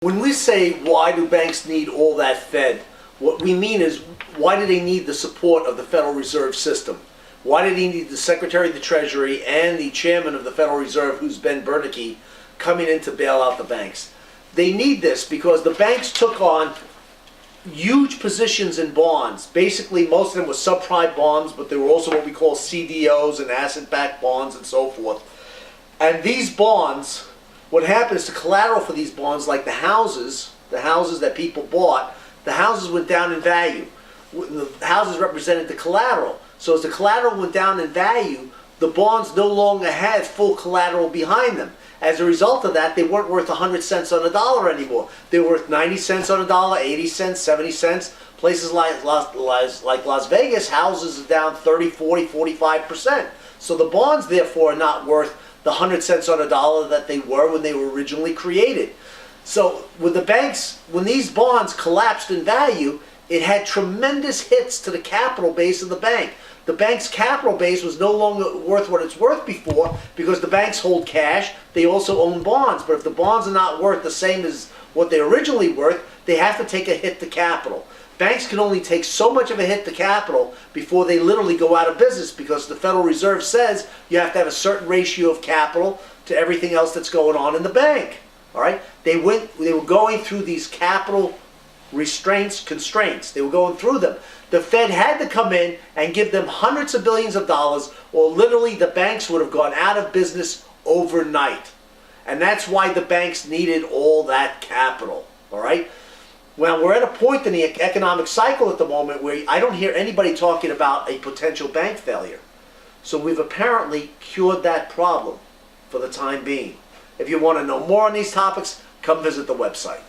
When we say why do banks need all that Fed, what we mean is why do they need the support of the Federal Reserve System? Why do they need the Secretary of the Treasury and the Chairman of the Federal Reserve, who's Ben Bernanke, coming in to bail out the banks? They need this because the banks took on huge positions in bonds. Basically, most of them were subprime bonds, but they were also what we call CDOs and asset-backed bonds and so forth. And these bonds, what happens to collateral for these bonds, like the houses that people bought, the houses went down in value. The houses represented the collateral. So as the collateral went down in value, the bonds no longer had full collateral behind them. As a result of that, they weren't worth 100 cents on a dollar anymore. They were worth 90 cents on a dollar, 80 cents, 70 cents. Places like Las Vegas, houses are down 30, 40, 45%. So the bonds, therefore, are not worth the 100 cents on a dollar that they were when they were originally created. So with the banks, when these bonds collapsed in value, it had tremendous hits to the capital base of the bank. The bank's capital base was no longer worth what it's worth before because the banks hold cash. They also own bonds. But if the bonds are not worth the same as what they originally worth, they have to take a hit to capital. Banks can only take so much of a hit to capital before they literally go out of business because the Federal Reserve says you have to have a certain ratio of capital to everything else that's going on in the bank. All right? They were going through these capital constraints. They were going through them. The Fed had to come in and give them hundreds of billions of dollars, or literally the banks would have gone out of business overnight. And that's why the banks needed all that capital. All right? Well, we're at a point in the economic cycle at the moment where I don't hear anybody talking about a potential bank failure. So we've apparently cured that problem for the time being. If you want to know more on these topics, come visit the website.